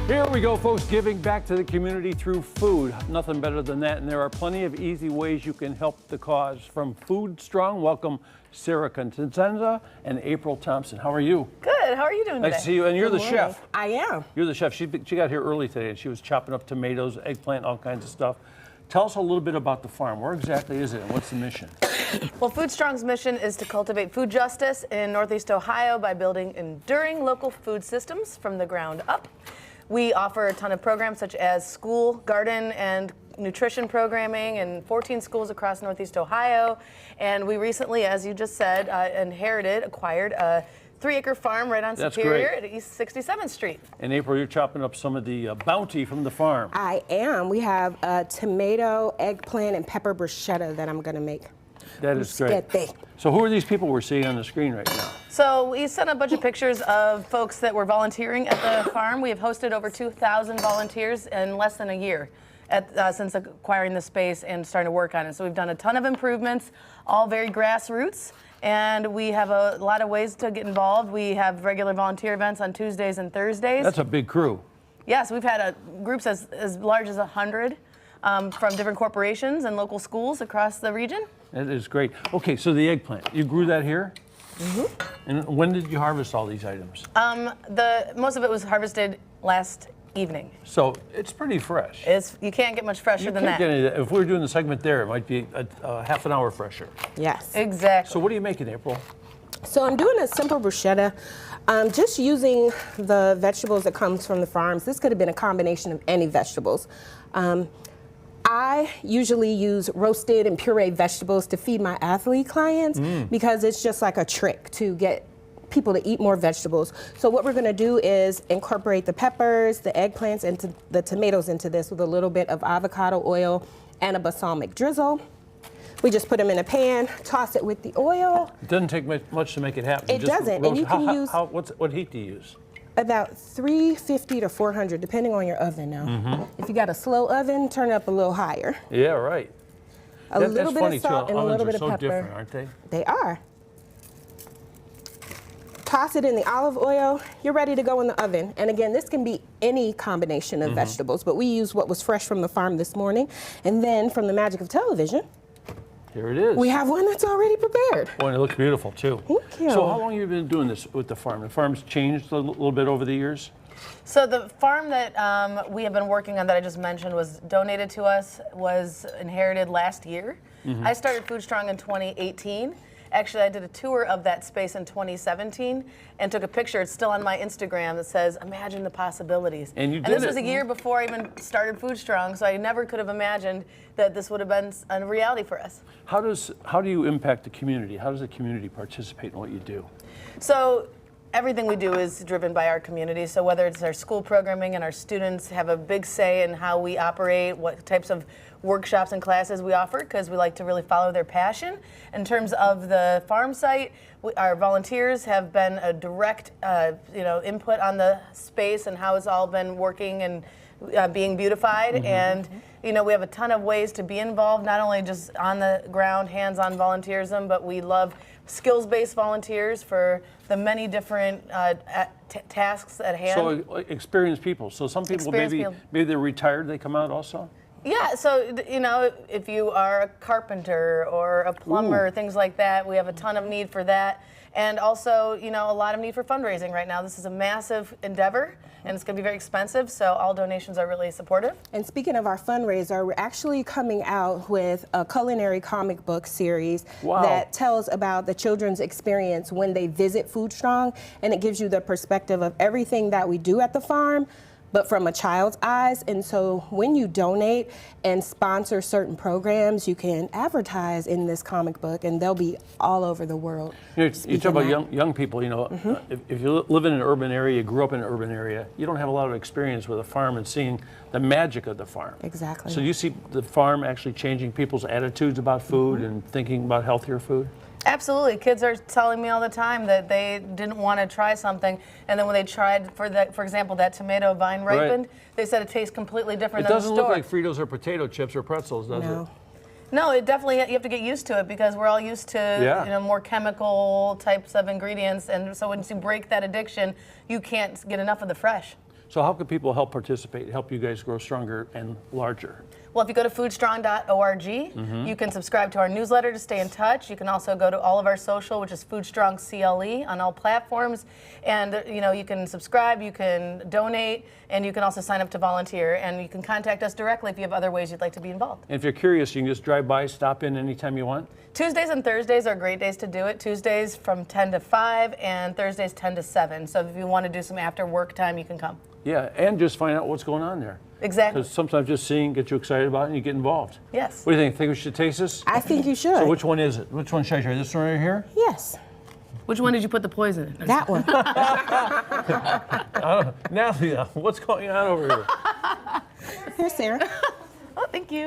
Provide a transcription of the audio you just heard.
Here we go, folks, giving back to the community through food. Nothing better than that. And there are plenty of easy ways you can help the cause. From Food Strong, welcome Sarah Contenza and April Thompson. How are you? Good. How are you doing today? Nice to see you. And you're the chef. I am. You're the chef. She got here early today and she was chopping up tomatoes, eggplant, all kinds of stuff. Tell us a little bit about the farm. Where exactly is it and what's the mission? Well, Food Strong's mission is to cultivate food justice in Northeast Ohio by building enduring local food systems from the ground up. We offer a ton of programs such as school, garden, and nutrition programming in 14 schools across Northeast Ohio. And we recently, as you just said, acquired a 3-acre farm right on Superior at East 67th Street. And April, you're chopping up some of the bounty from the farm. I am. We have a tomato, eggplant, and pepper bruschetta that I'm going to make. That is great. So who are these people we're seeing on the screen right now? So we sent a bunch of pictures of folks that were volunteering at the farm. We have hosted over 2,000 volunteers in less than a year since acquiring the space and starting to work on it. So we've done a ton of improvements, all very grassroots. And we have a lot of ways to get involved. We have regular volunteer events on Tuesdays and Thursdays. That's a big crew. Yes, we've had groups as large as 100 from different corporations and local schools across the region. That is great. Okay, so the eggplant, you grew that here? Mm-hmm. And when did you harvest all these items? Most of it was harvested last evening. So it's pretty fresh. You can't get much fresher than that. If we were doing the segment there, it might be a half an hour fresher. Yes. Exactly. So what are you making, April? So I'm doing a simple bruschetta, just using the vegetables that comes from the farms. This could have been a combination of any vegetables. I usually use roasted and pureed vegetables to feed my athlete clients because it's just like a trick to get people to eat more vegetables. So what we're going to do is incorporate the peppers, the eggplants, and the tomatoes into this with a little bit of avocado oil and a balsamic drizzle. We just put them in a pan, toss it with the oil. It doesn't take much to make it happen. It doesn't, and you can use what heat do you use? About 350 to 400, depending on your oven now. If you got a slow oven, turn it up a little higher. Yeah, right. A little bit of salt and a little bit of pepper. Different, aren't they? They are. Toss it in the olive oil. You're ready to go in the oven. And again, this can be any combination of vegetables, but we used what was fresh from the farm this morning. And then from the magic of television, here it is. we have one that's already prepared. Oh, and it looks beautiful too. Thank you. So how long have you been doing this with the farm? The farm's changed a little bit over the years? So the farm that we have been working on that I just mentioned was donated to us, was inherited last year. I started Food Strong in 2018. Actually, I did a tour of that space in 2017 and took a picture. It's still on my Instagram that says, "Imagine the possibilities." And you did this was a year before I even started Food Strong, so I never could have imagined that this would have been a reality for us. How do you impact the community? How does the community participate in what you do? So everything we do is driven by our community. So whether it's our school programming and our students have a big say in how we operate, what types of workshops and classes we offer, because we like to really follow their passion. In terms of the farm site, our volunteers have been a direct input on the space and how it's all been working and being beautified. And we have a ton of ways to be involved, not only just on the ground, hands-on volunteerism, but we love skills-based volunteers for the many different tasks at hand. So experienced people. So some people maybe they're retired, they come out also? Yeah, so if you are a carpenter or a plumber, things like that, we have a ton of need for that. And also, a lot of need for fundraising right now. This is a massive endeavor, and it's going to be very expensive, so all donations are really supportive. And speaking of our fundraiser, we're actually coming out with a culinary comic book series that tells about the children's experience when they visit Food Strong, and it gives you the perspective of everything that we do at the farm, but from a child's eyes. And so when you donate and sponsor certain programs, you can advertise in this comic book, and they'll be all over the world. You talk about young people, if you live in an urban area, you grew up in an urban area, you don't have a lot of experience with a farm and seeing the magic of the farm. Exactly. So you see the farm actually changing people's attitudes about food and thinking about healthier food? Absolutely. Kids are telling me all the time that they didn't want to try something, and then when they tried, for example, that tomato vine ripened, they said it tastes completely different than the store. It doesn't look like Fritos or potato chips or pretzels, does it? No, it definitely, you have to get used to it because we're all used to more chemical types of ingredients, and so once you break that addiction, you can't get enough of the fresh. So how can people help participate, help you guys grow stronger and larger? Well, if you go to foodstrong.org, you can subscribe to our newsletter to stay in touch. You can also go to all of our social, which is Foodstrong CLE on all platforms. And you can subscribe, you can donate, and you can also sign up to volunteer. And you can contact us directly if you have other ways you'd like to be involved. And if you're curious, you can just drive by, stop in anytime you want. Tuesdays and Thursdays are great days to do it. Tuesdays from 10 to 5 and Thursdays 10 to 7. So if you want to do some after work time, you can come. Yeah, and just find out what's going on there. Exactly. Because sometimes just seeing gets you excited about it and you get involved. Yes. What do you think? Think we should taste this? I think you should. So which one is it? Which one should I try? This one right here? Yes, Which one did you put the poison in? that one. Natalie, what's going on over here? Here, Sarah. Oh, thank you.